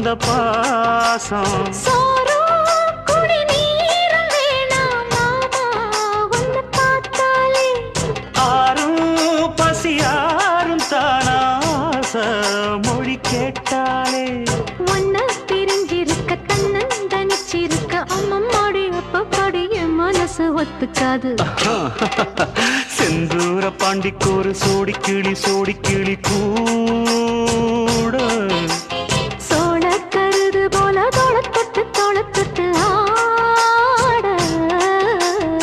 அந்த பாசம் ஆறும் பசியாரும் தானாச மொழி கேட்டாலே ஒன்ன பிரிஞ்சிருக்க தன்னந்தனிச்சிருக்க அம்மம்மாடி அப்பப்பாடி என் மனசு ஒத்துக்காது செந்தூர பாண்டிக்கு ஒரு சோடி கிளி கூ